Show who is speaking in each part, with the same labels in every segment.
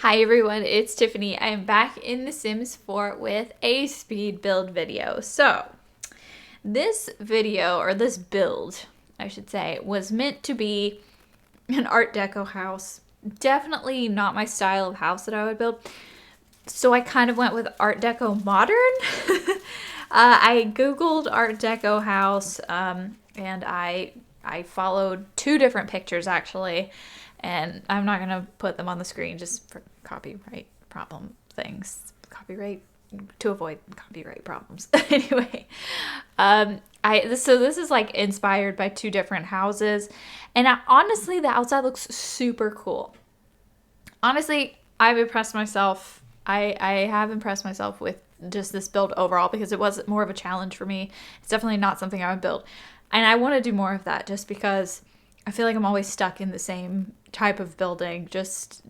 Speaker 1: Hi everyone, it's Tiffany. I am back in The Sims 4 with a speed build video. So, this video, or this build, I should say, was meant to be an Art Deco house. Definitely not my style of house that I would build. So I kind of went with Art Deco modern. I googled Art Deco house and I followed two different pictures actually, and I'm not gonna put them on the screen just for copyright problem things. Copyright to avoid copyright problems. Anyway, so this is like inspired by two different houses, and honestly, the outside looks super cool. Honestly, I've impressed myself. I have impressed myself with just this build overall because it was more of a challenge for me. It's definitely not something I would build. And I want to do more of that just because I feel like I'm always stuck in the same type of building, just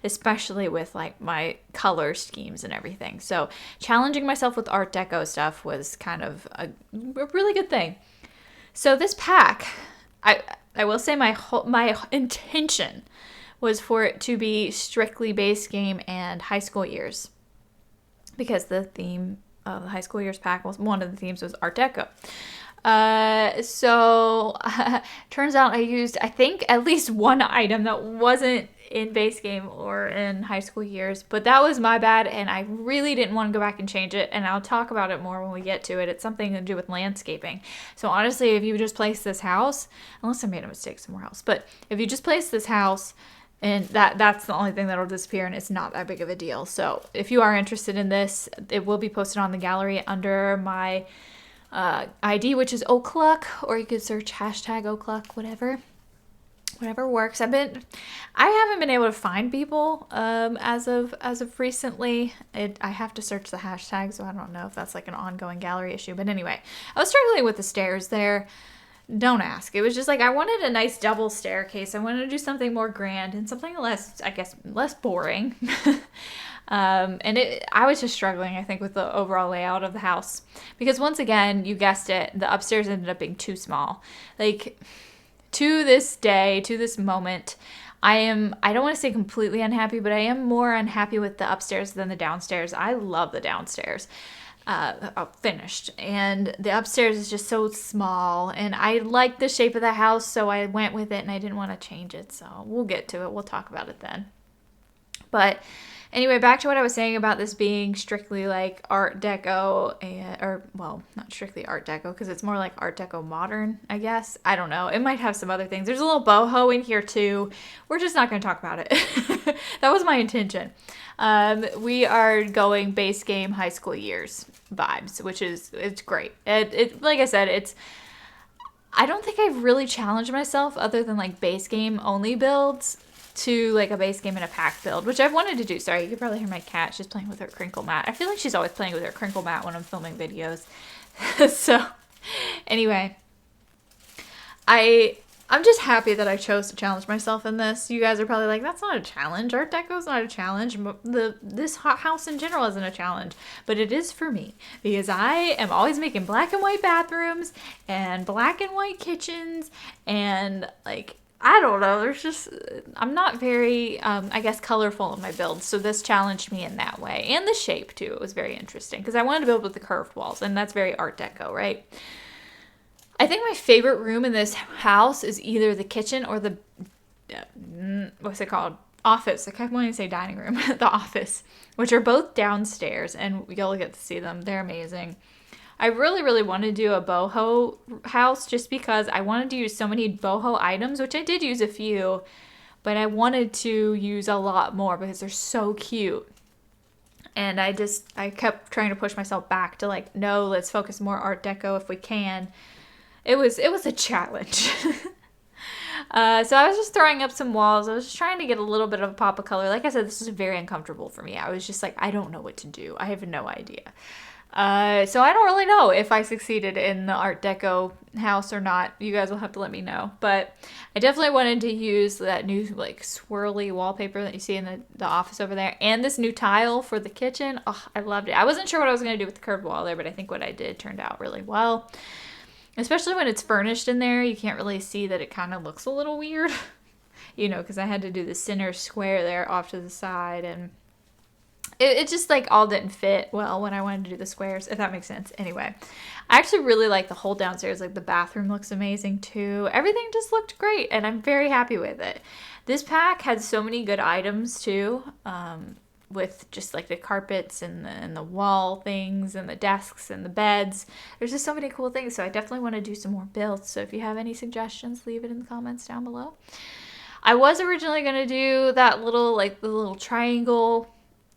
Speaker 1: especially with like my color schemes and everything. So challenging myself with Art Deco stuff was kind of a really good thing. So this pack, I will say my intention was for it to be strictly base game and high school years, because the theme of the high school years pack was one of the themes was Art Deco. Turns out I used, I think, at least one item that wasn't in base game or in high school years, but that was my bad, and I really didn't want to go back and change it, and I'll talk about it more when we get to it. It's something to do with landscaping. So honestly, if you just place this house, unless I made a mistake somewhere else, but if you just place this house, and that's the only thing that'll disappear, and it's not that big of a deal. So if you are interested in this, it will be posted on the gallery under my ID, which is Ohcluck, or you could search hashtag Ohcluck, whatever works. I haven't been able to find people as of recently. I have to search the hashtag, so I don't know if that's like an ongoing gallery issue. But anyway, I was struggling with the stairs there. Don't ask. It was just like I wanted a nice double staircase. I wanted to do something more grand and something less, I guess, less boring. I was just struggling, I think, with the overall layout of the house, because once again, you guessed it, the upstairs ended up being too small. Like, to this day, to this moment, I don't want to say completely unhappy, but I am more unhappy with the upstairs than the downstairs. I love the downstairs. Finished, and the upstairs is just so small, and I like the shape of the house, so I went with it, and I didn't want to change it. So we'll get to it, we'll talk about it then. But anyway, back to what I was saying about this being strictly like Art Deco, not strictly Art Deco, because it's more like Art Deco modern, I guess. I don't know. It might have some other things. There's a little boho in here too. We're just not going to talk about it. That was my intention. We are going base game high school years vibes, which it's great. It like I said, I don't think I've really challenged myself other than like base game only builds to like a base game and a pack build, which I've wanted to do. Sorry, you can probably hear my cat. She's playing with her crinkle mat. I feel like she's always playing with her crinkle mat when I'm filming videos. So anyway, I'm just happy that I chose to challenge myself in this. You guys are probably like, that's not a challenge. Art Deco's not a challenge. This house in general isn't a challenge. But it is for me, because I am always making black and white bathrooms and black and white kitchens, and like, I don't know, I'm not very, I guess, colorful in my builds, so this challenged me in that way. And the shape, too, it was very interesting, because I wanted to build with the curved walls, and that's very Art Deco, right? I think my favorite room in this house is either the kitchen or the, what's it called? Office. I kept wanting to say dining room. The office, which are both downstairs, and you'll get to see them. They're amazing. I really, really wanted to do a boho house just because I wanted to use so many boho items, which I did use a few, but I wanted to use a lot more because they're so cute. And I kept trying to push myself back to like, no, let's focus more Art Deco if we can. It was a challenge. So I was just throwing up some walls. I was just trying to get a little bit of a pop of color. Like I said, this was very uncomfortable for me. I was just like, I don't know what to do. I have no idea. So I don't really know if I succeeded in the Art Deco house or not. You guys will have to let me know. But I definitely wanted to use that new like swirly wallpaper that you see in the office over there, and this new tile for the kitchen. Oh, I loved it. I wasn't sure what I was going to do with the curved wall there, but I think what I did turned out really well. Especially when it's furnished in there, you can't really see that it kind of looks a little weird. you know, because I had to do the center square there off to the side, and it just like all didn't fit well when I wanted to do the squares, if that makes sense. Anyway, I actually really like the whole downstairs. Like the bathroom looks amazing too. Everything just looked great, and I'm very happy with it. This pack had so many good items too, with just like the carpets and the wall things and the desks and the beds. There's just so many cool things. So I definitely want to do some more builds. So if you have any suggestions, leave it in the comments down below. I was originally going to do that little, like the little triangle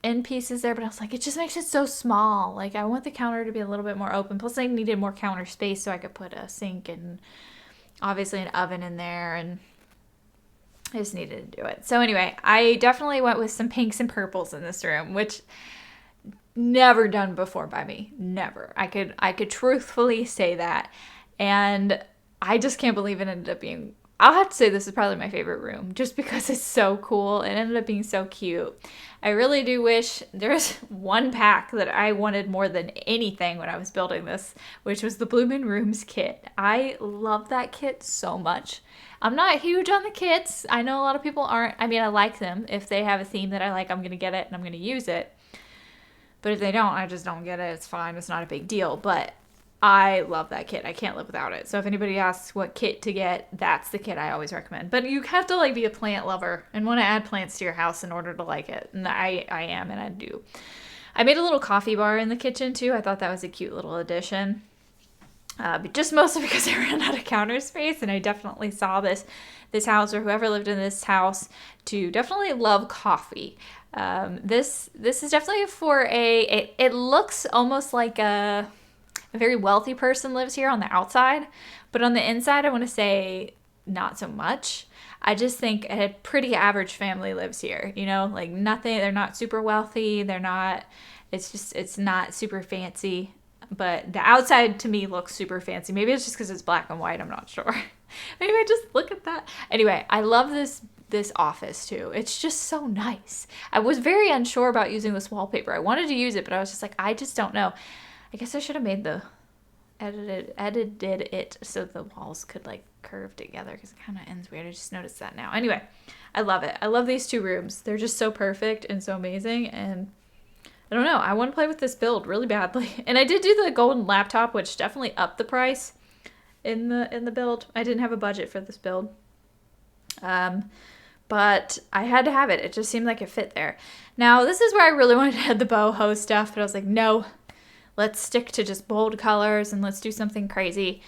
Speaker 1: end pieces there, but I was like, it just makes it so small. Like I want the counter to be a little bit more open. Plus I needed more counter space so I could put a sink and obviously an oven in there, and I just needed to do it. So anyway, I definitely went with some pinks and purples in this room, which never done before by me. Never. I could truthfully say that. And I just can't believe it ended up being, I'll have to say this is probably my favorite room just because it's so cool. It ended up being so cute. I really do wish there's one pack that I wanted more than anything when I was building this, which was the Bloomin' Rooms kit. I love that kit so much. I'm not huge on the kits. I know a lot of people aren't. I mean, I like them. If they have a theme that I like, I'm going to get it and I'm going to use it. But if they don't, I just don't get it. It's fine. It's not a big deal. But I love that kit. I can't live without it. So if anybody asks what kit to get, that's the kit I always recommend. But you have to like be a plant lover and want to add plants to your house in order to like it. And I am, and I do. I made a little coffee bar in the kitchen too. I thought that was a cute little addition. But just mostly because I ran out of counter space, and I definitely saw this house, or whoever lived in this house, to definitely love coffee. This is definitely for it looks almost like a very wealthy person lives here on the outside, but on the inside, I want to say not so much. I just think a pretty average family lives here, you know, like nothing, they're not super wealthy. It's not super fancy. But the outside to me looks super fancy. Maybe it's just because it's black and white. I'm not sure. Maybe I just look at that. Anyway, I love this office too. It's just so nice. I was very unsure about using this wallpaper. I wanted to use it, but I was just like, I just don't know. I guess I should have made edited it so the walls could like curve together, because it kind of ends weird. I just noticed that now. Anyway, I love it. I love these two rooms. They're just so perfect and so amazing, and I don't know. I want to play with this build really badly. And I did do the golden laptop, which definitely upped the price in the build. I didn't have a budget for this build. But I had to have it. It just seemed like it fit there. Now, this is where I really wanted to add the boho stuff, but I was like, no, let's stick to just bold colors and let's do something crazy.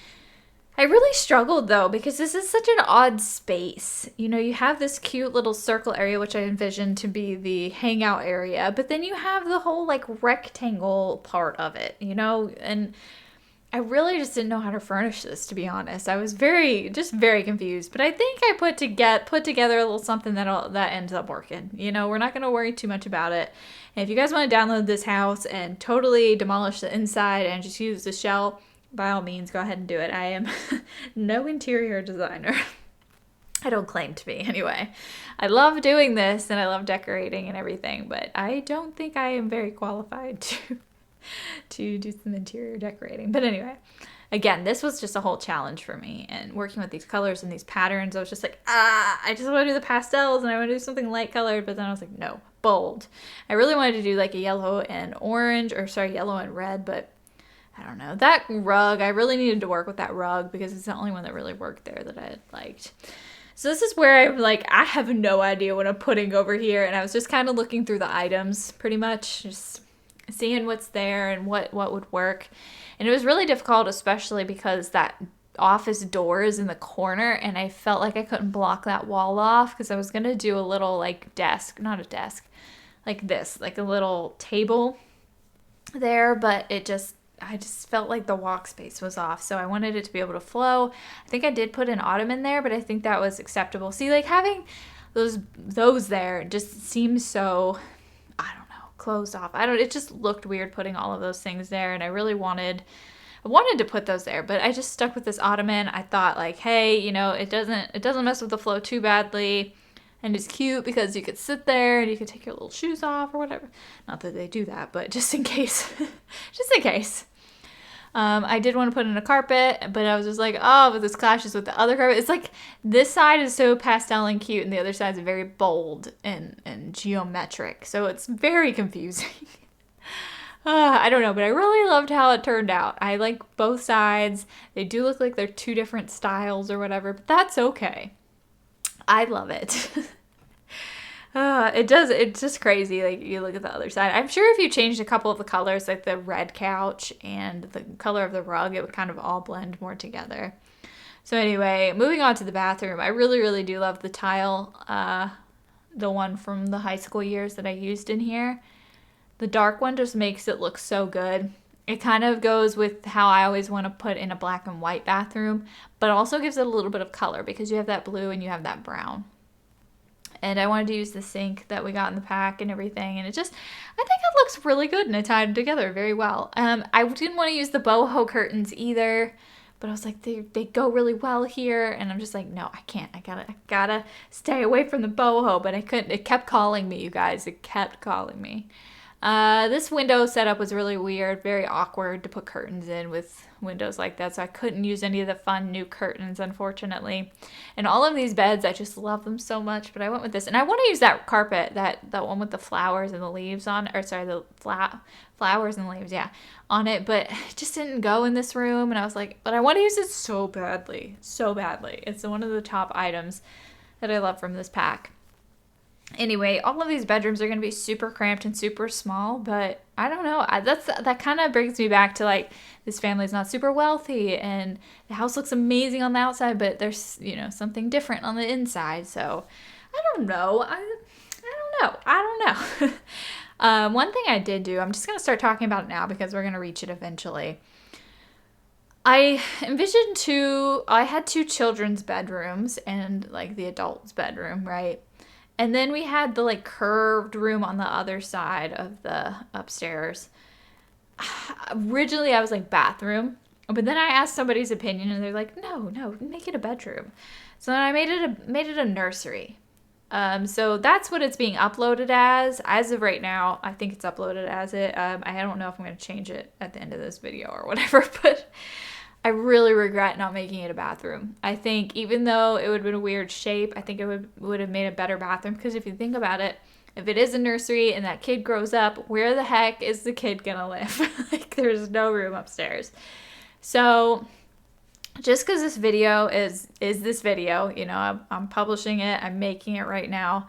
Speaker 1: I really struggled though, because this is such an odd space. You know, you have this cute little circle area, which I envisioned to be the hangout area, but then you have the whole like rectangle part of it, you know, and I really just didn't know how to furnish this, to be honest. I was very confused, but I think I put together a little something that ends up working. You know, we're not going to worry too much about it. And if you guys want to download this house and totally demolish the inside and just use the shell, by all means, go ahead and do it. I am no interior designer. I don't claim to be anyway. I love doing this and I love decorating and everything, but I don't think I am very qualified to do some interior decorating. But anyway, again, this was just a whole challenge for me, and working with these colors and these patterns, I was just like, I just want to do the pastels and I want to do something light colored, but then I was like, no, bold. I really wanted to do like a yellow and red, but I don't know. That rug, I really needed to work with that rug because it's the only one that really worked there that I had liked. So this is where I'm like, I have no idea what I'm putting over here, and I was just kind of looking through the items pretty much, just seeing what's there and what would work. And it was really difficult, especially because that office door is in the corner, and I felt like I couldn't block that wall off because I was going to do a little like desk, not a desk, like this, like a little table there, but I just felt like the walk space was off, so I wanted it to be able to flow. I think I did put an ottoman there, but I think that was acceptable. See, like having those there just seems so, I don't know, closed off. It just looked weird putting all of those things there, and I wanted to put those there, but I just stuck with this ottoman. I thought like, hey, you know, it doesn't mess with the flow too badly, and it's cute because you could sit there and you could take your little shoes off or whatever. Not that they do that, but just in case, just in case. I did want to put in a carpet, but I was just like, oh, but this clashes with the other carpet. It's like this side is so pastel and cute, and the other side is very bold and geometric. So it's very confusing. I don't know, but I really loved how it turned out. I like both sides. They do look like they're two different styles or whatever, but that's okay. I love it. It's just crazy. Like, you look at the other side. I'm sure if you changed a couple of the colors, like the red couch and the color of the rug, it would kind of all blend more together. So anyway, moving on to the bathroom. I really, really do love the tile, the one from the high school years that I used in here. The dark one just makes it look so good. It kind of goes with how I always want to put in a black and white bathroom, but also gives it a little bit of color because you have that blue and you have that brown. And I wanted to use the sink that we got in the pack and everything, and I think it looks really good, and it tied together very well. I didn't want to use the boho curtains either, but I was like, they go really well here, and I'm just like, no, I can't. I gotta stay away from the boho, but I couldn't. It kept calling me, you guys. It kept calling me. This window setup was really weird, very awkward to put curtains in with windows like that, so I couldn't use any of the fun new curtains, unfortunately. And all of these beds, I just love them so much, but I went with this. And I want to use that carpet, that one with the flowers and the leaves on, or sorry, the flowers and leaves, yeah, on it, but it just didn't go in this room, and I was like, but I want to use it so badly, so badly. It's one of the top items that I love from this pack. Anyway, all of these bedrooms are going to be super cramped and super small, but I don't know. That kind of brings me back to, like, this family's not super wealthy, and the house looks amazing on the outside, but there's, something different on the inside. So I don't know. I don't know. One thing I did do, I'm just going to start talking about it now because we're going to reach it eventually. I had two children's bedrooms and, like, the adult's bedroom, right? And then we had the, like, curved room on the other side of the upstairs. Originally, I was like, bathroom. But then I asked somebody's opinion, and they're like, no, make it a bedroom. So then I made it a nursery. So that's what it's being uploaded as. As of right now, I think it's uploaded as it. I don't know if I'm going to change it at the end of this video or whatever, but I really regret not making it a bathroom. I think even though it would have been a weird shape, I think it would have made a better bathroom, because if you think about it, if it is a nursery and that kid grows up, where the heck is the kid gonna live? Like, there's no room upstairs. So just because this video is this video, I'm publishing it, I'm making it right now.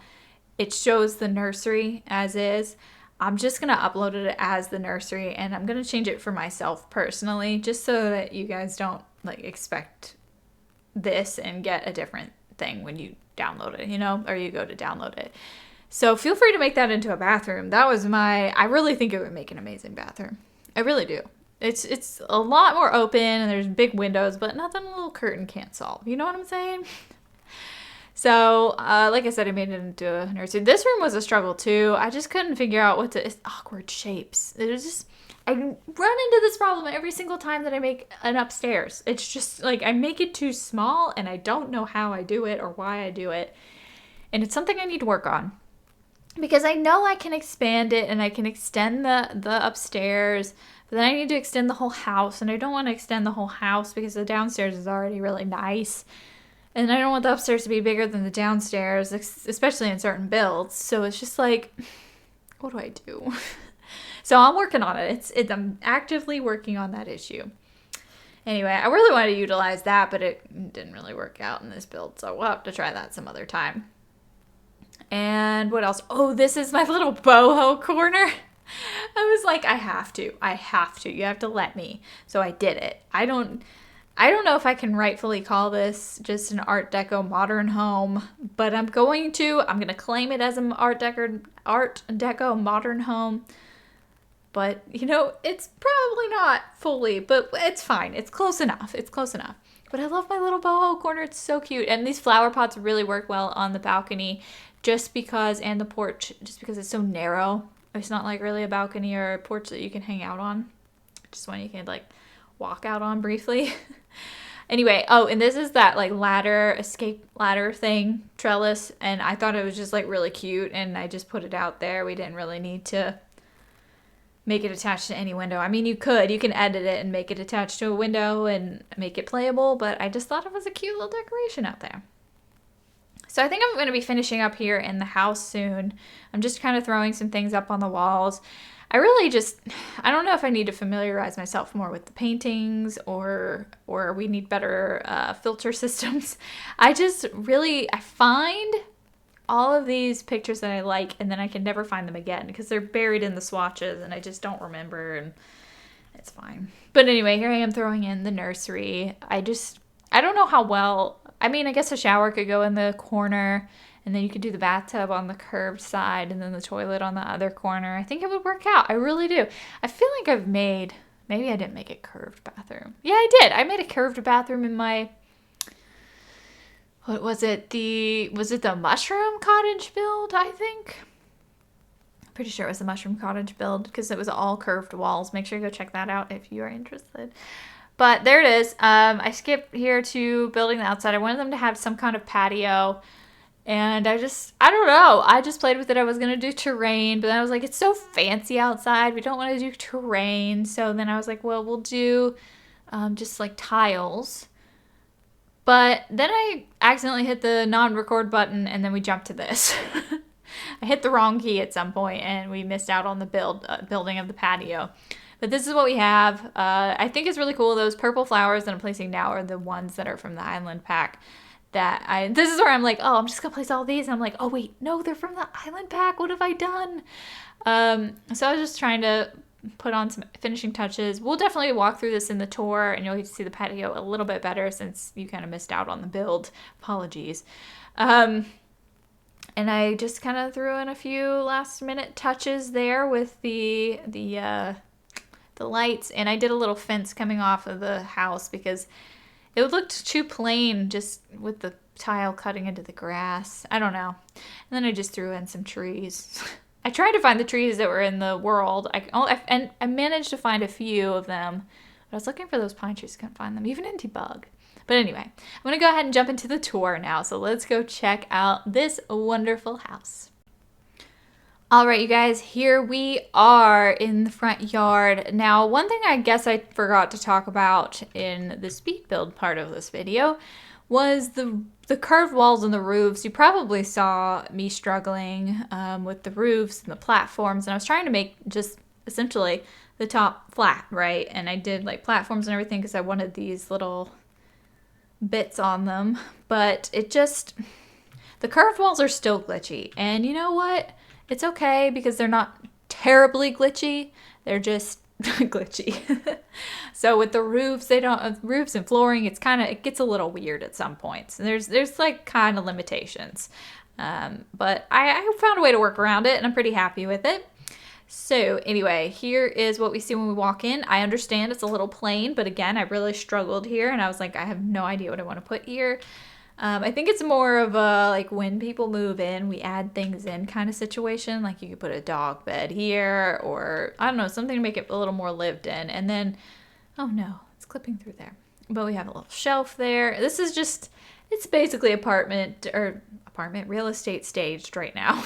Speaker 1: It shows the nursery as is. I'm just going to upload it as the nursery, and I'm going to change it for myself personally, just so that you guys don't, like, expect this and get a different thing when you download it, or you go to download it. So feel free to make that into a bathroom. I really think it would make an amazing bathroom. I really do. It's a lot more open, and there's big windows, but nothing a little curtain can't solve. You know what I'm saying? So, like I said, I made it into a nursery. This room was a struggle, too. I just couldn't figure out it's awkward shapes. It was just, I run into this problem every single time that I make an upstairs. It's just, like, I make it too small, and I don't know how I do it or why I do it. And it's something I need to work on. Because I know I can expand it, and I can extend the upstairs, but then I need to extend the whole house, and I don't want to extend the whole house because the downstairs is already really nice. And I don't want the upstairs to be bigger than the downstairs, especially in certain builds. So it's just like, what do I do? So I'm working on it. I'm actively working on that issue. Anyway, I really wanted to utilize that, but it didn't really work out in this build. So we'll have to try that some other time. And what else? Oh, this is my little boho corner. I was like, I have to. You have to let me. So I did it. I don't know if I can rightfully call this just an Art Deco modern home, but I'm going to claim it as an Art Deco modern home. But, it's probably not fully, but it's fine. It's close enough. But I love my little boho corner. It's so cute. And these flower pots really work well on the balcony and the porch, just because it's so narrow. It's not like really a balcony or a porch that you can hang out on. Just one you can, like, walk out on briefly. Anyway, and this is that, like, escape ladder thing, trellis, and I thought it was just, like, really cute, and I just put it out there. We didn't really need to make it attached to any window. I mean, you can edit it and make it attached to a window and make it playable, but I just thought it was a cute little decoration out there. So I think I'm going to be finishing up here in the house soon. I'm just kind of throwing some things up on the walls. I don't know if I need to familiarize myself more with the paintings or we need better filter systems. I find all of these pictures that I like, and then I can never find them again because they're buried in the swatches and I just don't remember, and it's fine. But anyway, here I am throwing in the nursery. I don't know how well, I mean, I guess a shower could go in the corner, and then you could do the bathtub on the curved side and then the toilet on the other corner. I think it would work out. I really do. I feel like maybe I didn't make a curved bathroom. Yeah, I did. I made a curved bathroom in my, what was it? Was it the mushroom cottage build, I think? I'm pretty sure it was the mushroom cottage build because it was all curved walls. Make sure you go check that out if you are interested. But there it is. I skipped here to building the outside. I wanted them to have some kind of patio. And I don't know. I just played with it. I was going to do terrain, but then I was like, it's so fancy outside. We don't want to do terrain. So then I was like, well, we'll do just like tiles. But then I accidentally hit the non-record button, and then we jumped to this. I hit the wrong key at some point, and we missed out on the building of the patio. But this is what we have. I think it's really cool. Those purple flowers that I'm placing now are the ones that are from the Island Pack. This is where I'm like, oh, I'm just gonna place all these. And I'm like, oh wait, no, they're from the Island Pack. What have I done? So I was just trying to put on some finishing touches. We'll definitely walk through this in the tour, and you'll get to see the patio a little bit better since you kind of missed out on the build. Apologies. And I just kind of threw in a few last minute touches there with the lights, and I did a little fence coming off of the house because it looked too plain just with the tile cutting into the grass. I don't know. And then I just threw in some trees. I tried to find the trees that were in the world. I managed to find a few of them. But I was looking for those pine trees. Couldn't find them, even in debug. But anyway, I'm going to go ahead and jump into the tour now. So let's go check out this wonderful house. All right, you guys, here we are in the front yard. Now, one thing I guess I forgot to talk about in the speed build part of this video was the curved walls and the roofs. You probably saw me struggling with the roofs and the platforms, and I was trying to make just essentially the top flat, right? And I did like platforms and everything because I wanted these little bits on them, but the curved walls are still glitchy. And you know what? It's okay because they're not terribly glitchy. They're just glitchy. So with the roofs, roofs and flooring, it gets a little weird at some points. And there's like kind of limitations. But I found a way to work around it, and I'm pretty happy with it. So anyway, here is what we see when we walk in. I understand it's a little plain, but again, I really struggled here, and I was like, I have no idea what I want to put here. I think it's more of a, like, when people move in, we add things in kind of situation. Like, you could put a dog bed here, or, I don't know, something to make it a little more lived in. And then, oh no, it's clipping through there. But we have a little shelf there. This is just, it's basically apartment real estate staged right now.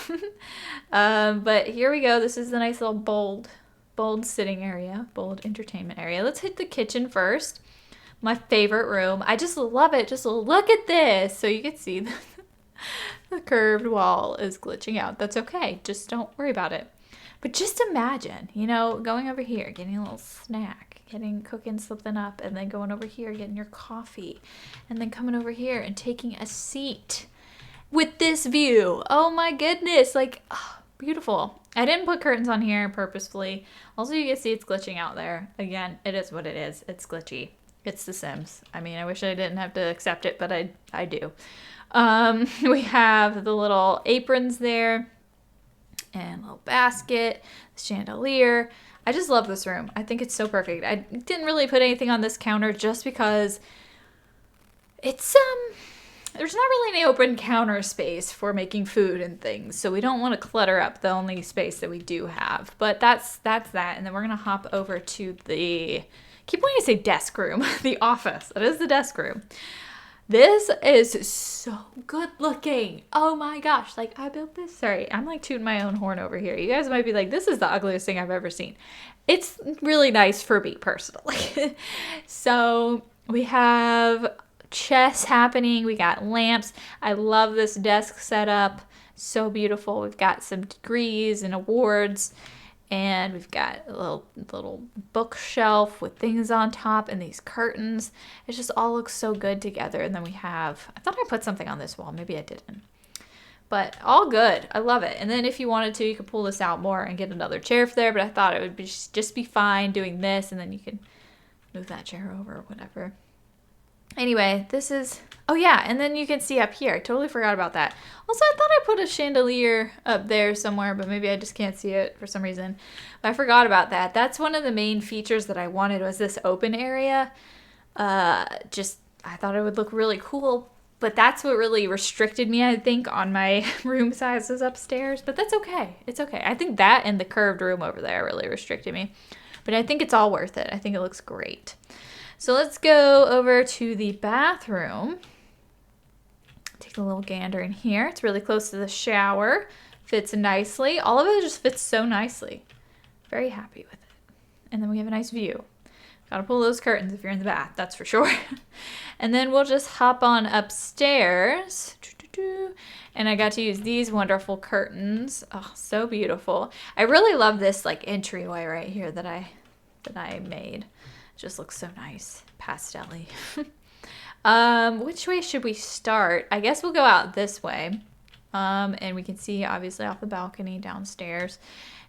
Speaker 1: But here we go. This is the nice little bold sitting area, bold entertainment area. Let's hit the kitchen first. My favorite room. I just love it. Just look at this. So you can see the curved wall is glitching out. That's okay. Just don't worry about it. But just imagine, going over here, getting a little snack, cooking something up, and then going over here, getting your coffee, and then coming over here and taking a seat with this view. Oh my goodness. Beautiful. I didn't put curtains on here purposefully. Also, you can see it's glitching out there. Again, it is what it is. It's glitchy. It's The Sims. I mean, I wish I didn't have to accept it, but I do. We have the little aprons there and a little basket, chandelier. I just love this room. I think it's so perfect. I didn't really put anything on this counter just because it's, there's not really any open counter space for making food and things, so we don't want to clutter up the only space that we do have. But that's that, and then we're going to hop over to the... keep wanting to say desk room, the office. That is the desk room. This is so good looking. Oh my gosh. Like, I built this. Sorry, I'm like tooting my own horn over here. You guys might be like, this is the ugliest thing I've ever seen. It's really nice for me personally. So we have chess happening. We got lamps. I love this desk setup. So beautiful. We've got some degrees and awards. And we've got a little bookshelf with things on top and these curtains. It just all looks so good together. And then we have, I thought I put something on this wall. Maybe I didn't. But all good. I love it. And then if you wanted to, you could pull this out more and get another chair for there. But I thought it would be just be fine doing this. And then you can move that chair over or whatever. Anyway, this is, oh yeah, and then you can see up here. I totally forgot about that. Also, I thought I put a chandelier up there somewhere, but maybe I just can't see it for some reason. But I forgot about that. That's one of the main features that I wanted was this open area. I thought it would look really cool, but that's what really restricted me, I think, on my room sizes upstairs. But that's okay. It's okay. I think that and the curved room over there really restricted me. But I think it's all worth it. I think it looks great. So let's go over to the bathroom. Take a little gander in here. It's really close to the shower. Fits nicely. All of it just fits so nicely. Very happy with it. And then we have a nice view. Gotta pull those curtains if you're in the bath, that's for sure. And then we'll just hop on upstairs. And I got to use these wonderful curtains. Oh, so beautiful. I really love this like entryway right here that I made. Just looks so nice, pastel-y. Which way should we start? I guess we'll go out this way. And we can see obviously off the balcony downstairs.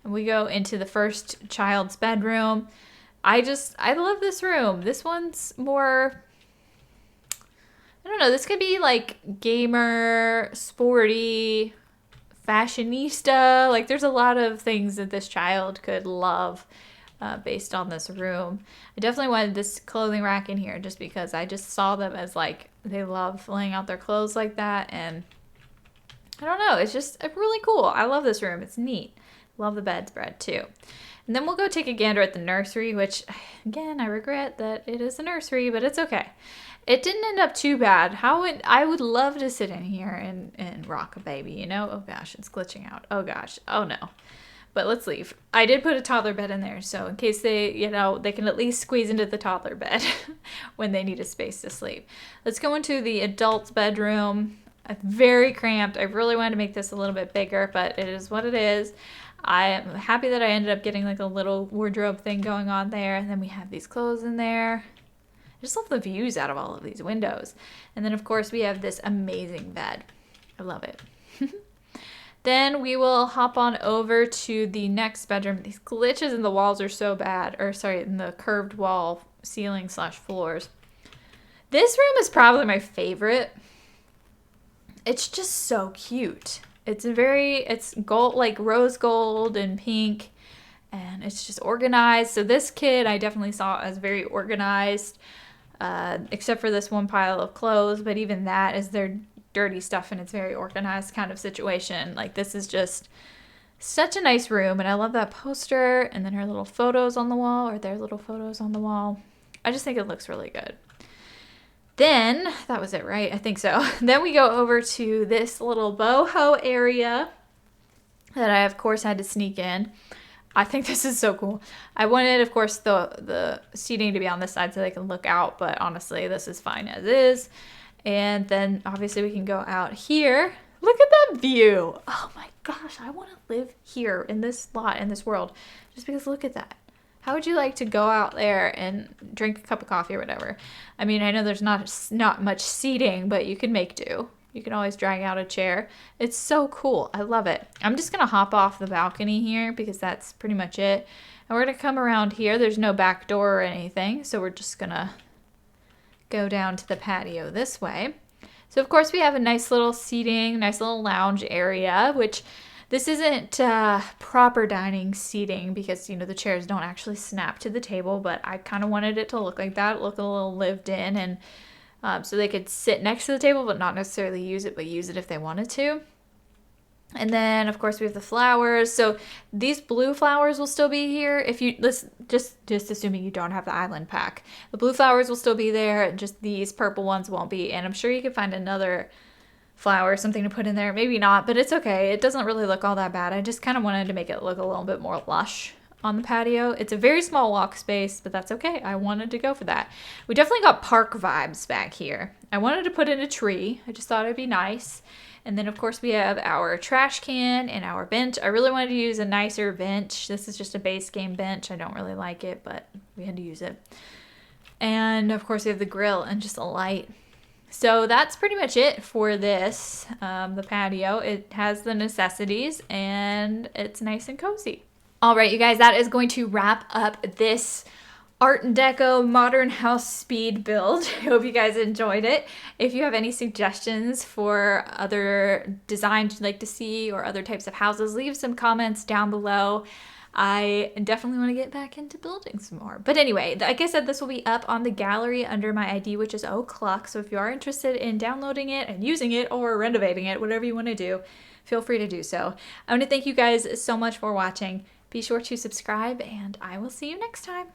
Speaker 1: And we go into the first child's bedroom. I love this room. This one's more, I don't know, this could be like gamer, sporty, fashionista. Like there's a lot of things that this child could love. Based on this room. I definitely wanted this clothing rack in here just because I just saw them as like they love laying out their clothes like that, and I don't know, it's just really cool. I love this room. It's neat. Love the bedspread too. And then we'll go take a gander at the nursery, which again I regret that it is a nursery, but it's okay. It didn't end up too bad. I would love to sit in here and rock a baby, you know? Oh gosh, it's glitching out. Oh gosh. Oh no. But let's leave. I did put a toddler bed in there, so in case they can at least squeeze into the toddler bed when they need a space to sleep. Let's go into the adult's bedroom. It's very cramped. I really wanted to make this a little bit bigger, but it is what it is. I am happy that I ended up getting like a little wardrobe thing going on there. And then we have these clothes in there. I just love the views out of all of these windows. And then of course we have this amazing bed. I love it. Then we will hop on over to the next bedroom. These glitches in the walls are so bad. Or sorry, in the curved wall ceiling / floors. This room is probably my favorite. It's just so cute. It's gold, like rose gold and pink. And it's just organized. So this kid I definitely saw as very organized. Except for this one pile of clothes. But even that is their dirty stuff and it's very organized kind of situation. Like this is just such a nice room, and I love that poster and then her little photos on the wall, or their little photos on the wall. I just think it looks really good. Then that was it, right? I think so. Then we go over to this little boho area that I of course had to sneak in. I think this is so cool. I wanted, of course, the seating to be on this side so they can look out, but honestly this is fine as is. And then obviously we can go out here. Look at that view. Oh my gosh, I want to live here in this lot, in this world. Just because look at that. How would you like to go out there and drink a cup of coffee or whatever? I mean, I know there's not much seating, but you can make do. You can always drag out a chair. It's so cool. I love it. I'm just going to hop off the balcony here because that's pretty much it. And we're going to come around here. There's no back door or anything, so we're just going to go down to the patio this way. So of course we have a nice little seating, nice little lounge area, which this isn't proper dining seating because, you know, the chairs don't actually snap to the table, but I kind of wanted it to look like that, look a little lived in, and so they could sit next to the table but not necessarily use it, but use it if they wanted to. And then of course we have the flowers. So these blue flowers will still be here. If you just assuming you don't have the island pack, the blue flowers will still be there. Just these purple ones won't be. And I'm sure you can find another flower, something to put in there. Maybe not, but it's okay. It doesn't really look all that bad. I just kind of wanted to make it look a little bit more lush on the patio. It's a very small walk space, but that's okay. I wanted to go for that. We definitely got park vibes back here. I wanted to put in a tree. I just thought it'd be nice. And then of course we have our trash can and our bench. I really wanted to use a nicer bench. This is just a base game bench. I don't really like it, but we had to use it. And of course we have the grill and just a light. So that's pretty much it for this, the patio. It has the necessities and it's nice and cozy. All right, you guys, that is going to wrap up this Art Deco modern house speed build. I hope you guys enjoyed it. If you have any suggestions for other designs you'd like to see or other types of houses, leave some comments down below. I definitely want to get back into building some more. But anyway, like I said, this will be up on the gallery under my ID, which is Ohcluck. So if you are interested in downloading it and using it or renovating it, whatever you want to do, feel free to do so. I want to thank you guys so much for watching. Be sure to subscribe and I will see you next time.